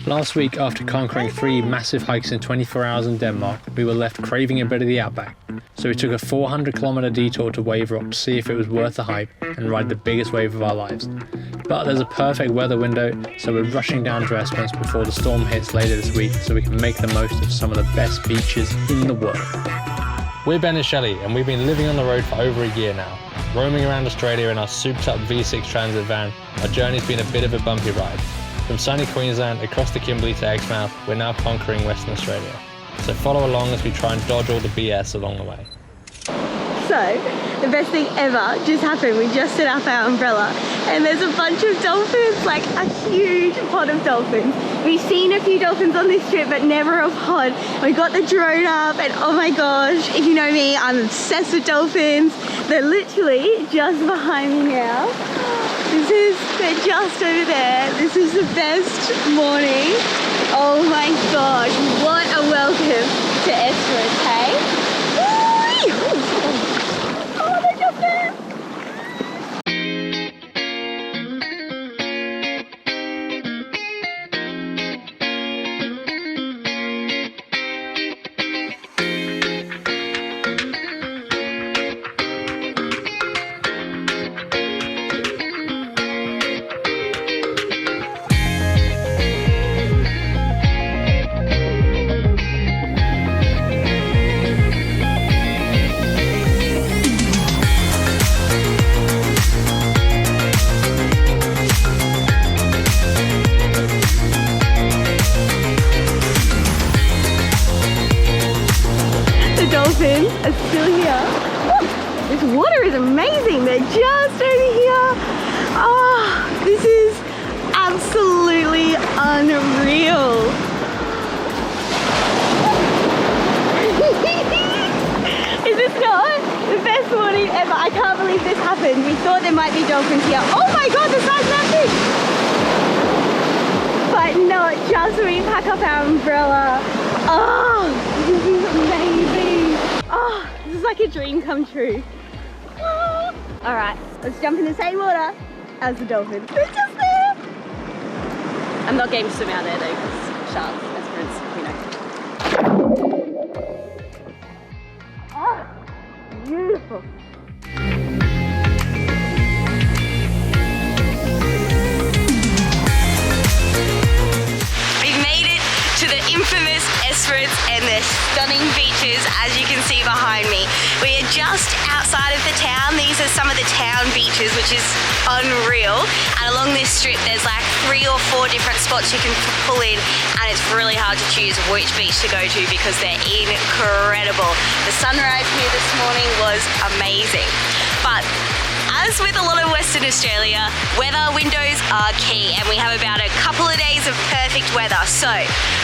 Last week, after conquering 3 massive hikes in 24 hours in Denmark, we were left craving a bit of the outback. So we took a 400-kilometre detour to Wave Rock to see if it was worth the hype and ride the biggest wave of our lives. But there's a perfect weather window, so we're rushing down to Esperance before the storm hits later this week so we can make the most of some of the best beaches in the world. We're Ben and Shelley, and we've been living on the road for over a year now. Roaming around Australia in our souped-up V6 Transit van, our journey's been a bit of a bumpy ride. From sunny Queensland across the Kimberley to Exmouth, we're now conquering Western Australia. So follow along as we try and dodge all the BS along the way. So, the best thing ever just happened. We just set up our umbrella and there's a bunch of dolphins, like a huge pod of dolphins. We've seen a few dolphins on this trip, but never a pod. We got the drone up and oh my gosh, if you know me, I'm obsessed with dolphins. They're literally just behind me now. They're just over there. This is the best morning. Oh my gosh, what a welcome to Esperance, hey? Oh, they're just there. Dolphins are still here. This water is amazing. They're just over here. Oh, this is absolutely unreal. Is this not the best morning ever? I can't believe this happened. We thought there might be dolphins here. Oh my god, the size massive! But not just when we pack up our umbrella. Oh, this is amazing. Oh, this is like a dream come true. Oh. All right, let's jump in the same water as the dolphins. They're just there. I'm not game to swim out there though, because sharks, Esperance, you know. Oh, beautiful. To the infamous Esperance and the stunning beaches, as you can see behind me. We are just outside of the town. These are some of the town beaches, which is unreal. And along this strip, there's like 3 or 4 different spots you can pull in, and it's really hard to choose which beach to go to because they're incredible. The sunrise here this morning was amazing. But as with a lot of Western Australia, weather windows are key, and we have about a couple of days of perfect weather. So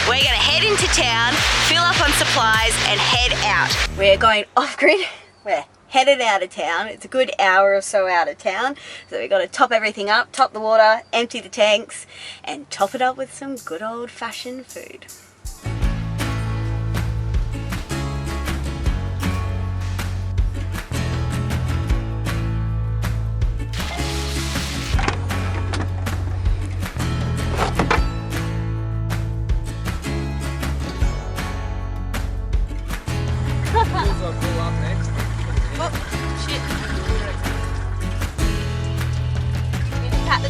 we're gonna head into town, fill up on supplies and head out. We're going off grid. We're headed out of town. It's a good hour or so out of town. So we've got to top everything up, top the water, empty the tanks and top it up with some good old fashioned food.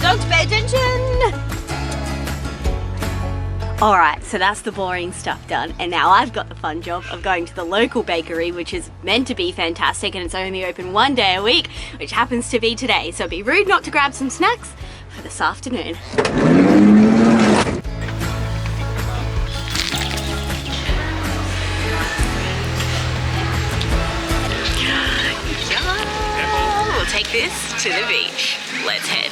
Dogs, pay attention! Alright, so that's the boring stuff done, and now I've got the fun job of going to the local bakery, which is meant to be fantastic, and it's only open 1 day a week, which happens to be today, so it'd be rude not to grab some snacks for this afternoon. We'll take this to the beach. Let's head.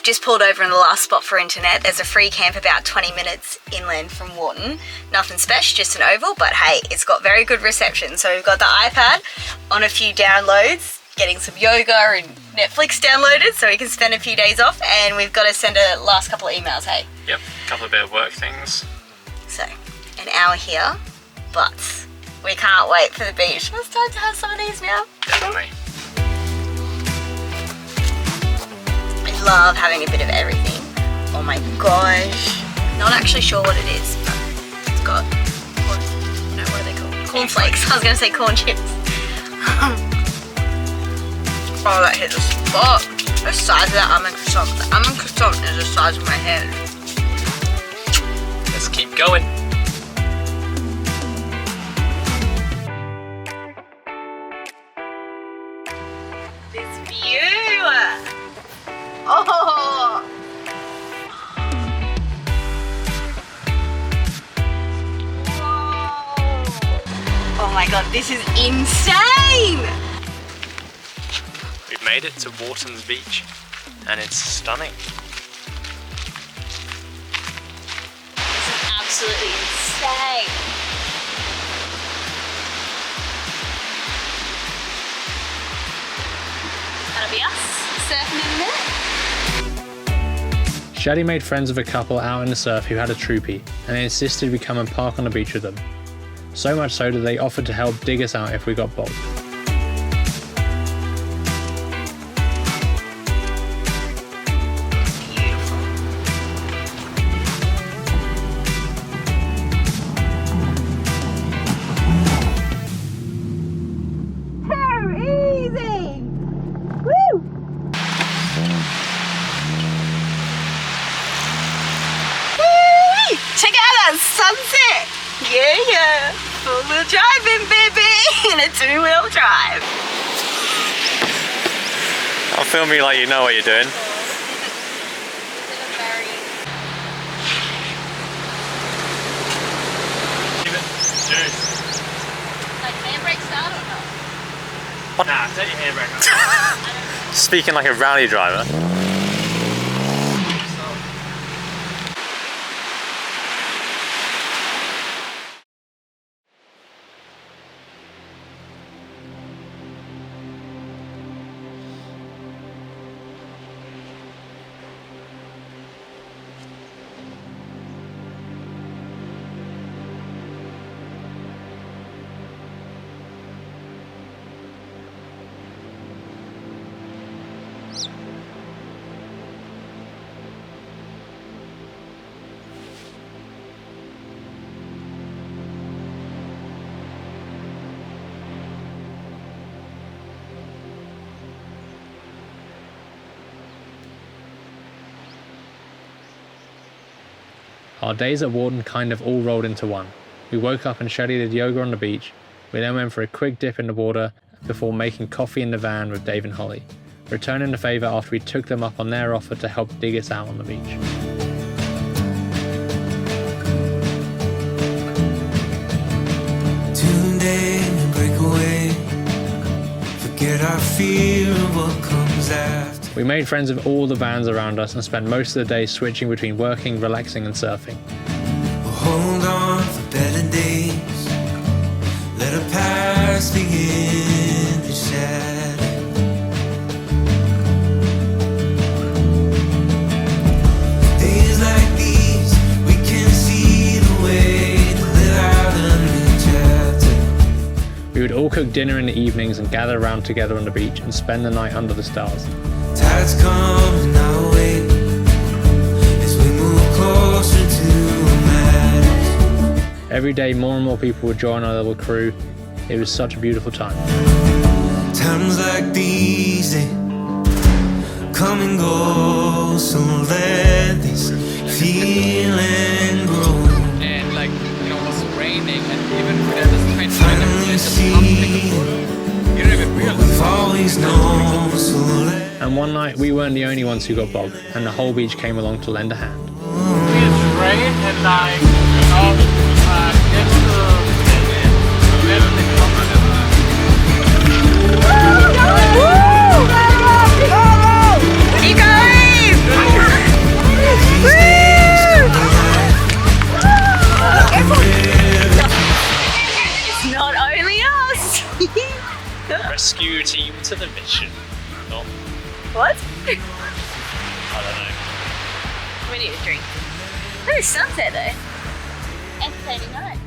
Just pulled over in the last spot for internet. There's a free camp about 20 minutes inland from Wharton. Nothing special, just an oval, but hey, it's got very good reception. So we've got the iPad on a few downloads, getting some yoga and Netflix downloaded so we can spend a few days off, and we've got to send a last couple of emails, hey? Yep, a couple of bit of work things. So, an hour here, but We can't wait for the beach. It's time to have some of these now. Definitely. I love having a bit of everything. Oh my gosh. Not actually sure what it is, but it's got, what are they called? Cornflakes. I was going to say corn chips. Oh, that hit the spot. The size of that almond croissant. The almond croissant is the size of my head. Let's keep going. This view. Oh. Whoa. Oh my god, this is insane. We've made it to Wharton's beach and it's stunning. This is absolutely insane. That'll be us surfing in a minute. Shadi made friends with a couple out in the surf who had a troopie and they insisted we come and park on the beach with them. So much so that they offered to help dig us out if we got bogged. Check out that sunset! Yeah! Four-wheel driving, baby! In a two-wheel drive. I'll film you like you know what you're doing. Like handbrake start or not? What? Nah, set your handbrake on. Speaking like a rally driver. Our days at Wharton kind of all rolled into one. We woke up and Shadi did yoga on the beach. We then went for a quick dip in the water before making coffee in the van with Dave and Holly, returning the favour after we took them up on their offer to help dig us out on the beach. Tune in, break away. Forget our fear of what comes after. We made friends with all the vans around us and spent most of the day switching between working, relaxing and surfing. We'll hold on for better days. Let our past begin to shadow. Days like these, we can see the way to live out a new chapter. We would all cook dinner in the evenings and gather around together on the beach and spend the night under the stars. Tides coming our way as we move closer to matters. Every day more and more people would join our little crew. It was such a beautiful time. Times like these, they come and go, so let this feeling grow. And like, you know, it was raining and even if there's this tiny Finally see you don't even what realize. we've always known, so let And one night we weren't the only ones who got bogged and the whole beach came along to lend a hand. It's rain and like, You guys! It's not only us! Rescue team to the mission. Oh, What? I don't know. We need a drink. Look at the sunset though. Entertaining night.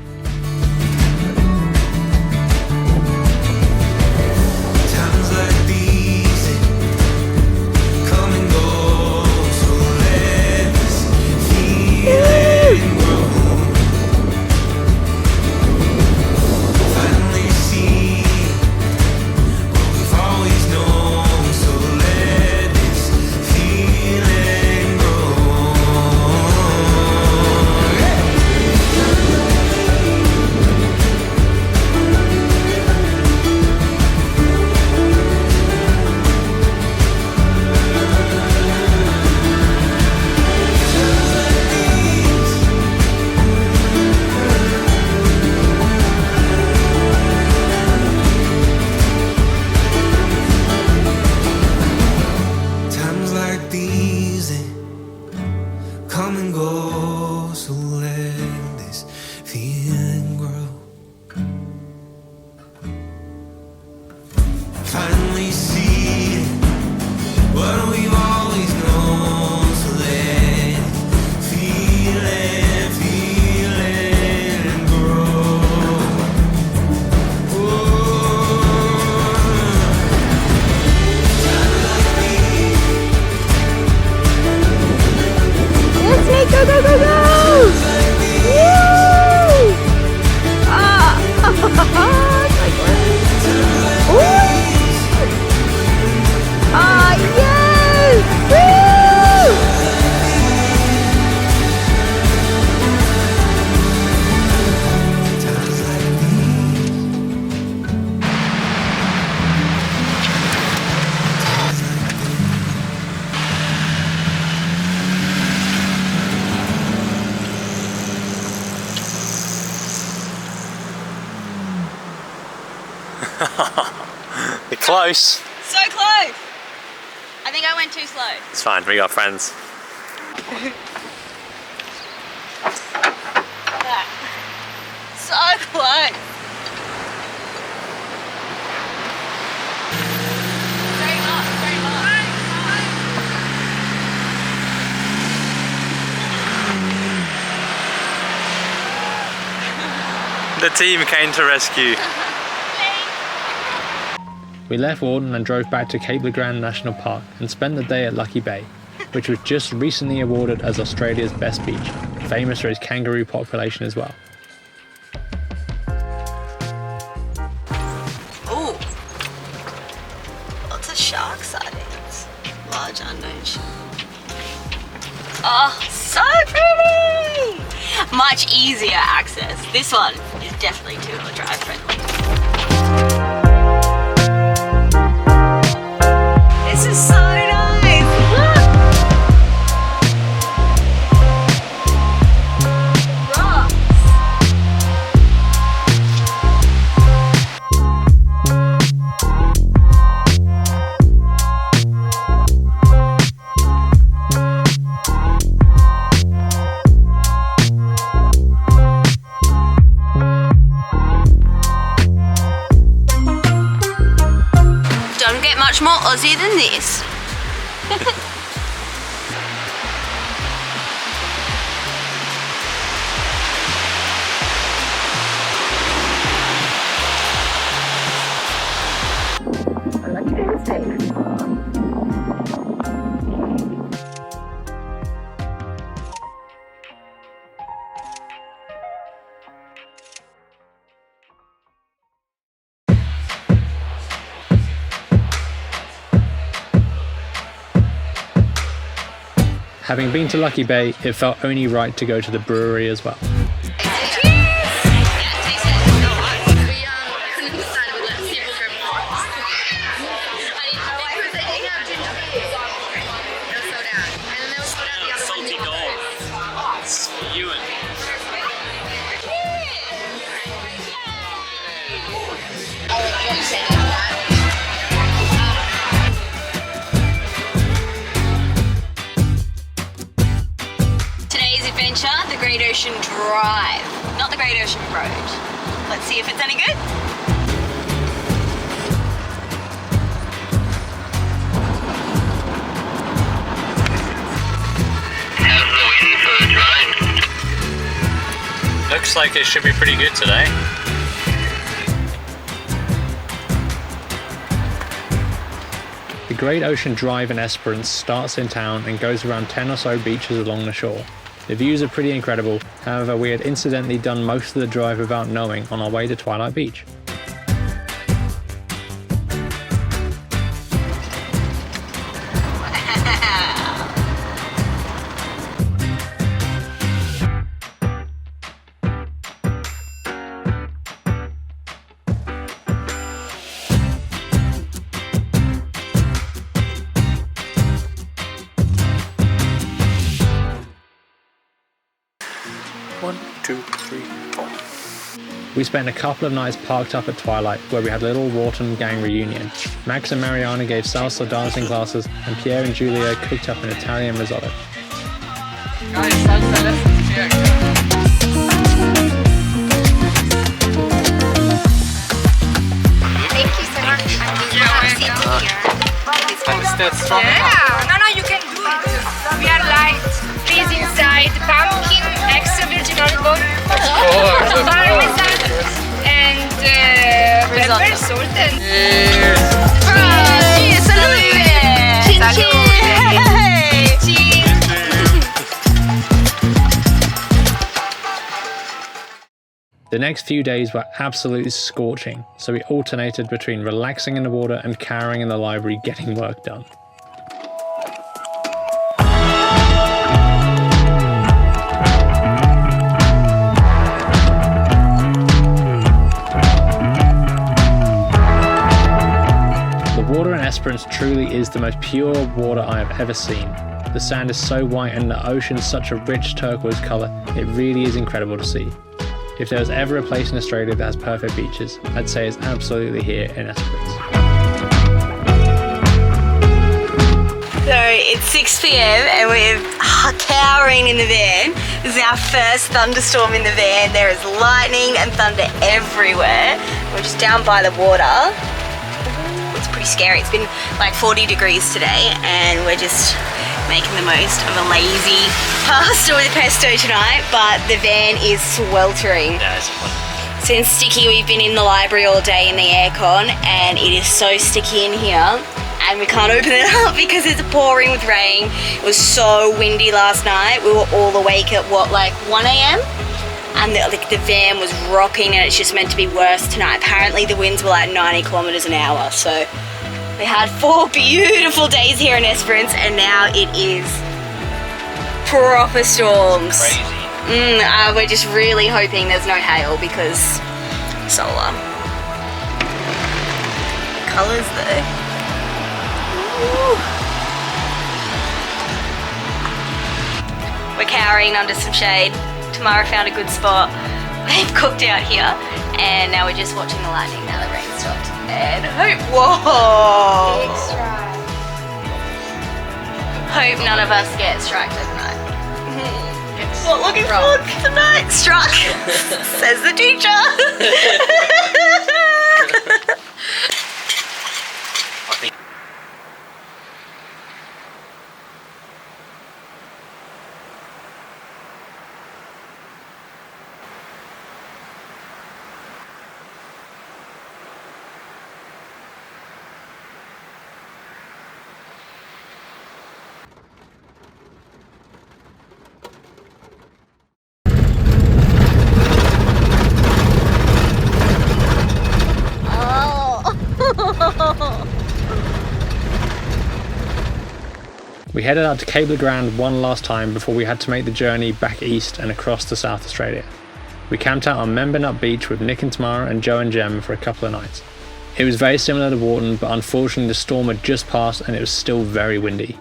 finally see what we've always known. So let feel and grow. Let's make go, go, go, go! Woo! Ah! It's like Woo! Ah, yes! Woo! You're close. So close! I think I went too slow. It's fine, we got friends. So close! Straight up, straight up. The team came to rescue. We left Wharton and drove back to Cape Legrand National Park and spent the day at Lucky Bay, which was just recently awarded as Australia's best beach, famous for its kangaroo population as well. Ooh. Lots of shark sightings. Large unknown shark. Oh, so pretty! Much easier access. This one is definitely two-wheel drive friendly. This is so nice! Look! Rocks! Don't get much more Aussie than this. Having been to Lucky Bay, it felt only right to go to the brewery as well. Today's adventure, the Great Ocean Drive, not the Great Ocean Road. Let's see if it's any good. Looks like it should be pretty good today. The Great Ocean Drive in Esperance starts in town and goes around 10 or so beaches along the shore. The views are pretty incredible, however we had incidentally done most of the drive without knowing on our way to Twilight Beach. One, two, three, four. We spent a couple of nights parked up at Twilight where we had a little Wharton gang reunion. Max and Mariana gave salsa dancing classes and Pierre and Julia cooked up an Italian risotto. Guys, salsa lessons here. Thank you so much. sit here. Is that strong enough? Yeah, no, you can do it. We are like trees inside, pumpkin, extra virgin olive oil, parmesan, and pepper, salt, and Cheers, salute! Chin chin! Cheers! The next few days were absolutely scorching, so we alternated between relaxing in the water and cowering in the library getting work done. The water in Esperance truly is the most pure water I have ever seen. The sand is so white and the ocean such a rich turquoise colour, it really is incredible to see. If there was ever a place in Australia that has perfect beaches, I'd say it's absolutely here in Esperance. So it's 6 p.m. and we're cowering in the van. This is our first thunderstorm in the van. There is lightning and thunder everywhere. We're just down by the water. It's pretty scary. It's been like 40 degrees today and we're just making the most of a lazy pasta with pesto tonight, but the van is sweltering. Since sticky, we've been in the library all day in the aircon and it is so sticky in here and we can't open it up because it's pouring with rain. It was so windy last night. We were all awake at like 1 a.m. and the van was rocking and it's just meant to be worse tonight. Apparently the winds were like 90 kilometers an hour, so we had 4 beautiful days here in Esperance and now it is proper storms. Crazy. We're just really hoping there's no hail because solar. Colours though. Ooh. We're cowering under some shade. Tamara found a good spot. They've cooked out here and now we're just watching the lightning now the rain stopped. And hope, whoa! Hope none of us get struck tonight. Not looking forward tonight. Struck, says the teacher. We headed out to Cape Le Grand one last time before we had to make the journey back east and across to South Australia. We camped out on Member Nut Beach with Nick and Tamara and Joe and Jem for a couple of nights. It was very similar to Wharton, but unfortunately the storm had just passed and it was still very windy.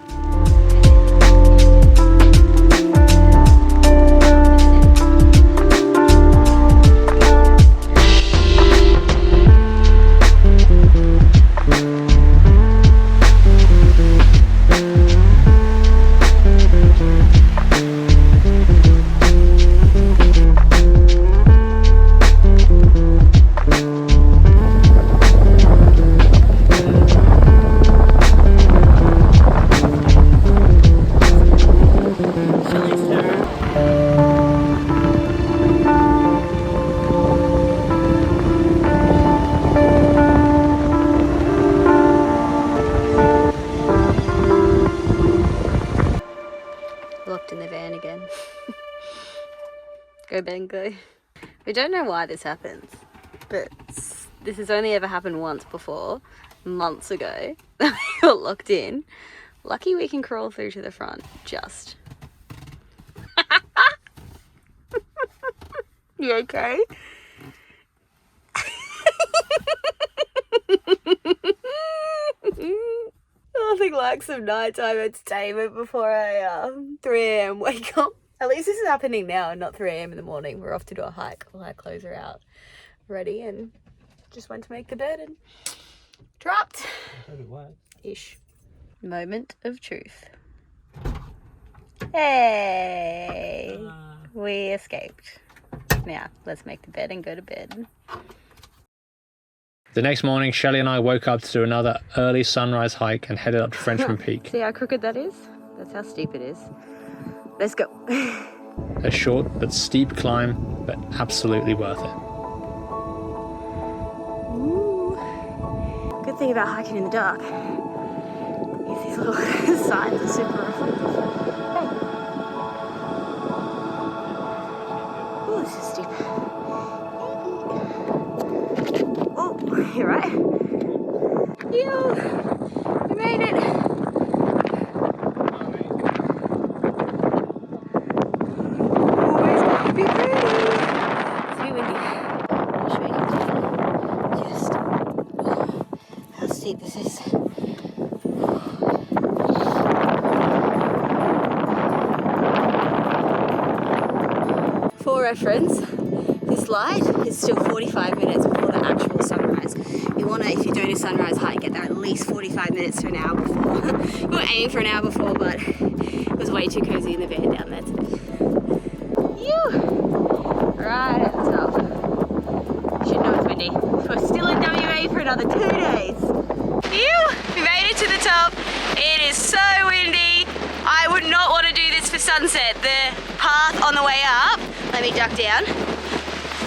Locked in the van again. Go Ben, go. We don't know why this happens, but this has only ever happened once before, months ago. We got locked in. Lucky we can crawl through to the front, just. You okay? Nothing like some nighttime entertainment before a 3 a.m. wake up. At least this is happening now and not 3 a.m. in the morning. We're off to do a hike. All our clothes are out, ready, and just went to make the bed and dropped. Ish. Moment of truth. Hey! We escaped. Now, let's make the bed and go to bed. The next morning, Shelley and I woke up to do another early sunrise hike and headed up to Frenchman Peak. See how crooked that is? That's how steep it is. Let's go. A short but steep climb, but absolutely worth it. Ooh. Good thing about hiking in the dark is these little signs are super reflective. Hey. Oh, this is steep. Oh, you're right. You made it. Be pretty. It's very windy. I'll show you just how steep this is. For reference, this light is still 45 minutes before the actual sunrise. You want to, if you're doing a sunrise hike, get there at least 45 minutes to an hour before. We were aiming for an hour before, but it was way too cozy in the van down there today. Right at the top. You should know it's windy. We're still in WA for another 2 days. We made it to the top. It is so windy. I would not want to do this for sunset. The path on the way up, let me duck down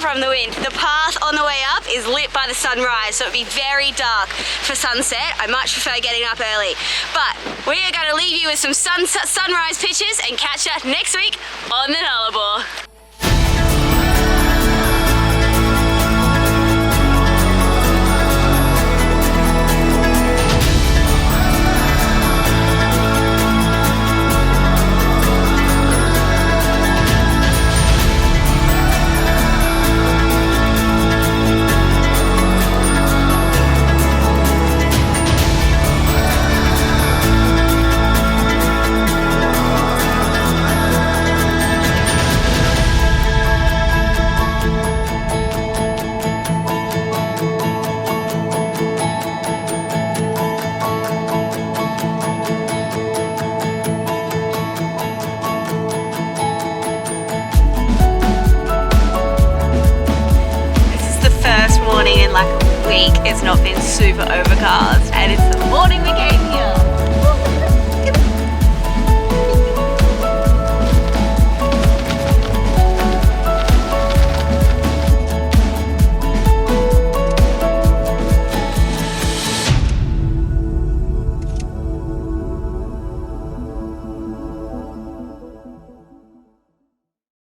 from the wind. The path on the way up is lit by the sunrise, so it'd be very dark for sunset. I much prefer getting up early. But we are going to leave you with some sunrise pictures and catch us next week on the Nullarbor. In like a week, it's not been super overcast, and it's the morning we came here.